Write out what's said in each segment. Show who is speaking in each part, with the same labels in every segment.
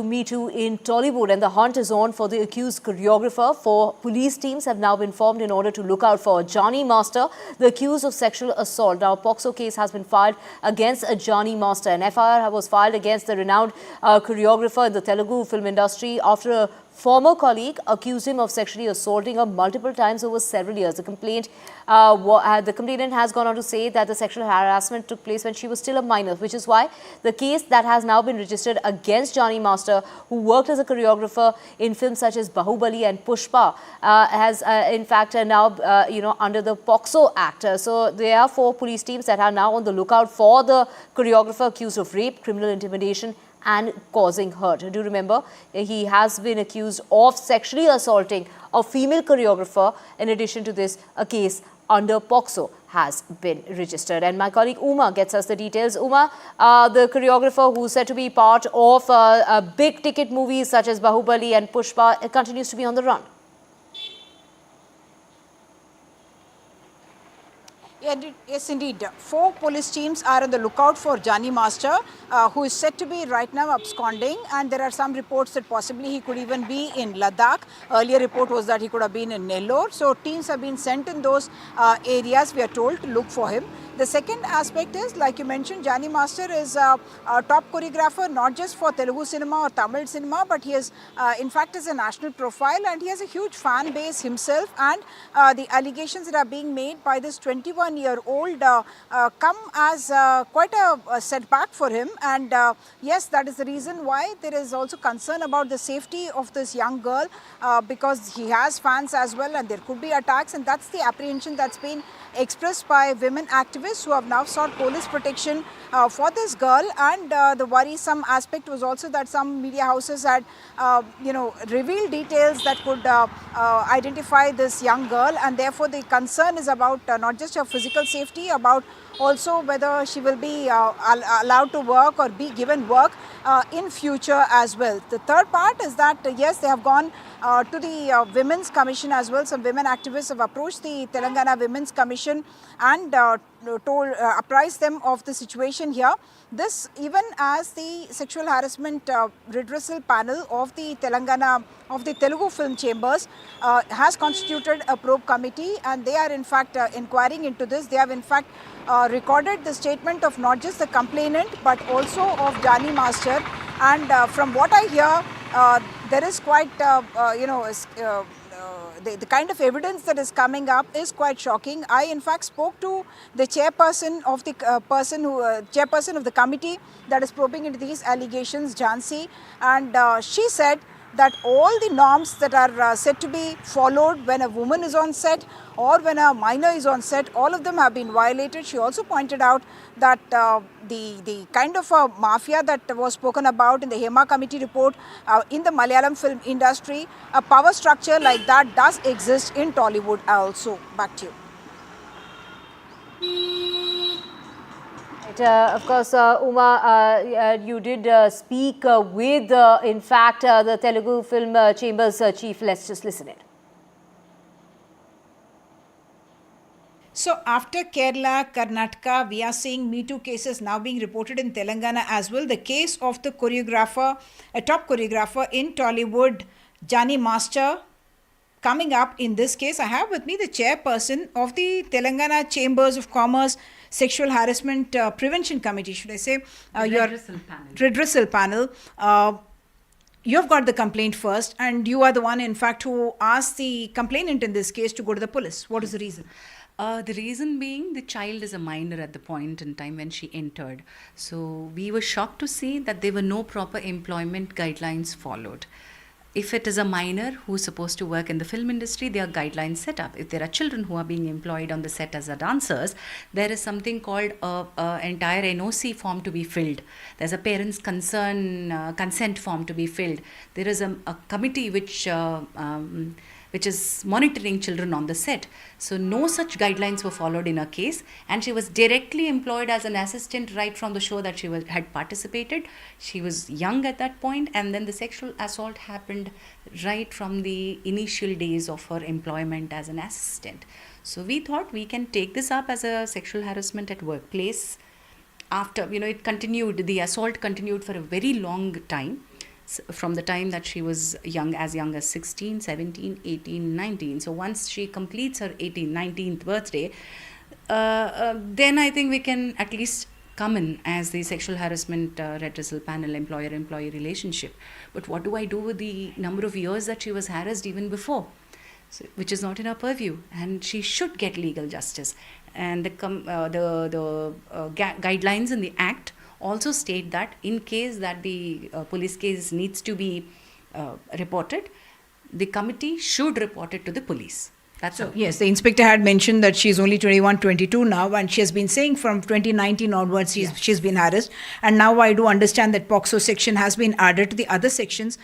Speaker 1: Me Too in Tollywood, and the hunt is on for the accused choreographer. Four police teams have now been formed in order to look out for Jani Master, the accused of sexual assault. Now, a POCSO case has been filed against Jani Master. An FIR was filed against the renowned choreographer in the Telugu film industry after a former colleague accused him of sexually assaulting her multiple times over several years. The complainant has gone on to say that the sexual harassment took place when she was still a minor, which is why the case that has now been registered against Jani Master, who worked as a choreographer in films such as Baahubali and Pushpa, has in fact now under the POCSO Act. So there are 4 police teams that are now on the lookout for the choreographer accused of rape, criminal intimidation and causing hurt. Do you remember? He has been accused of sexually assaulting a female choreographer. In addition to this, a case under POCSO has been registered. And my colleague Uma gets us the details. Uma, the choreographer who's said to be part of big ticket movies such as Baahubali and Pushpa continues to be on the run.
Speaker 2: Yes, indeed. 4 police teams are on the lookout for Jani Master, who is said to be right now absconding, and there are some reports that possibly he could even be in Ladakh. Earlier report was that he could have been in Nellore. So teams have been sent in those areas, we are told, to look for him. The second aspect is, like you mentioned, Jani Master is a top choreographer, not just for Telugu cinema or Tamil cinema, but he is, in fact, is a national profile, and he has a huge fan base himself. And the allegations that are being made by this 21-year-old come as quite a setback for him. And yes, that is the reason why there is also concern about the safety of this young girl, because he has fans as well, and there could be attacks, and that's the apprehension that's been expressed by women activists who have now sought police protection for this girl. And the worrisome aspect was also that some media houses had revealed details that could identify this young girl, and therefore the concern is about not just her physical safety, about also whether she will be allowed to work or be given work in future as well. The third part is that yes, they have gone to the Women's Commission as well. Some women activists have approached the Telangana Women's Commission and apprised them of the situation here. This even as the sexual harassment redressal panel of the Telugu film chambers has constituted a probe committee, and they are in fact inquiring into this. They have in fact recorded the statement of not just the complainant but also of Jani Master, and from what I hear, there is quite the kind of evidence that is coming up is quite shocking. I in fact spoke to the chairperson of the chairperson of the committee that is probing into these allegations, Jhansi, and she said that all the norms that are said to be followed when a woman is on set or when a minor is on set, all of them have been violated. She also pointed out that the kind of a mafia that was spoken about in the Hema committee report in the Malayalam film industry, a power structure like that does exist in Tollywood also. Back to you.
Speaker 1: Of course, Uma, you did speak with, in fact, the Telugu Film Chambers chief. Let's just listen in.
Speaker 2: So after Kerala, Karnataka, we are seeing Me Too cases now being reported in Telangana as well. The case of the choreographer, a top choreographer in Tollywood, Jani Master, coming up in this case. I have with me the chairperson of the Telangana Chambers of Commerce Sexual Harassment Prevention Committee, should I say? Redressal panel. You have got the complaint first, and you are the one, in fact, who asked the complainant in this case to go to the police. What is the reason?
Speaker 3: The reason being the child is a minor at the point in time when she entered. So we were shocked to see that there were no proper employment guidelines followed. If it is a minor who is supposed to work in the film industry, there are guidelines set up. If there are children who are being employed on the set as dancers, there is something called an entire NOC form to be filled. There's a parent's consent form to be filled. There is a committee which is monitoring children on the set. So no such guidelines were followed in her case, and she was directly employed as an assistant right from the show that she had participated. She was young at that point, and then the sexual assault happened right from the initial days of her employment as an assistant. So we thought we can take this up as a sexual harassment at workplace. After, it continued, the assault continued for a very long time. from the time that she was young as 16, 17, 18, 19. So once she completes her 18th, 19th birthday, then I think we can at least come in as the sexual harassment redressal panel, employer-employee relationship. But what do I do with the number of years that she was harassed even before? So, which is not in our purview, and she should get legal justice. And the guidelines in the Act also state that in case that the police case needs to be reported, the committee should report it to the police. That's
Speaker 2: So,
Speaker 3: all.
Speaker 2: yes, the inspector had mentioned that she's only 21, 22 now, and she has been saying from 2019 onwards she's been harassed. And now I do understand that POXO section has been added to the other sections.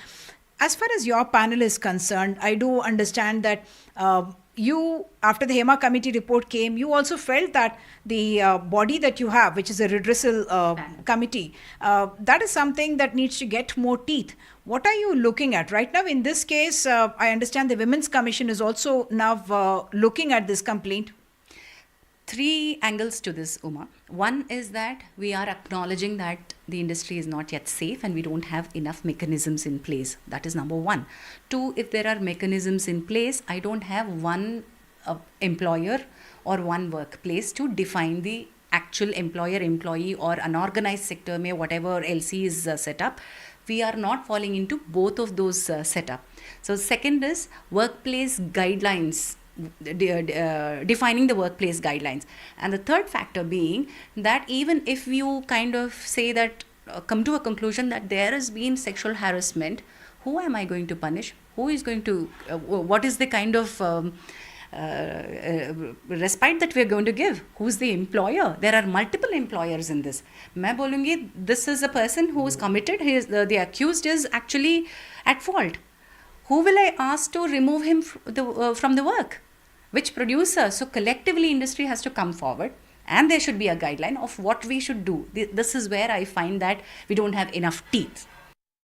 Speaker 2: As far as your panel is concerned, I do understand that you, after the HEMA committee report came, you also felt that the body that you have, which is a redressal committee, that is something that needs to get more teeth. What are you looking at right now? In this case, I understand the Women's Commission is also now looking at this complaint.
Speaker 3: Three angles to this, Uma. One is that we are acknowledging that the industry is not yet safe and we don't have enough mechanisms in place. That is number one. Two, if there are mechanisms in place, I don't have one employer or one workplace to define the actual employer-employee or unorganized sector, may whatever LC is set up. We are not falling into both of those setup. So second is workplace guidelines, defining the workplace guidelines. And the third factor being that even if you kind of say that, come to a conclusion that there has been sexual harassment, who am I going to punish? Who is going to, what is the kind of respite that we are going to give? Who's the employer? There are multiple employers in this. मैं बोलूँगी, this is a person who is committed, the accused is actually at fault. Who will I ask to remove him from the work? Which producer? So collectively industry has to come forward and there should be a guideline of what we should do. This is where I find that we don't have enough teeth.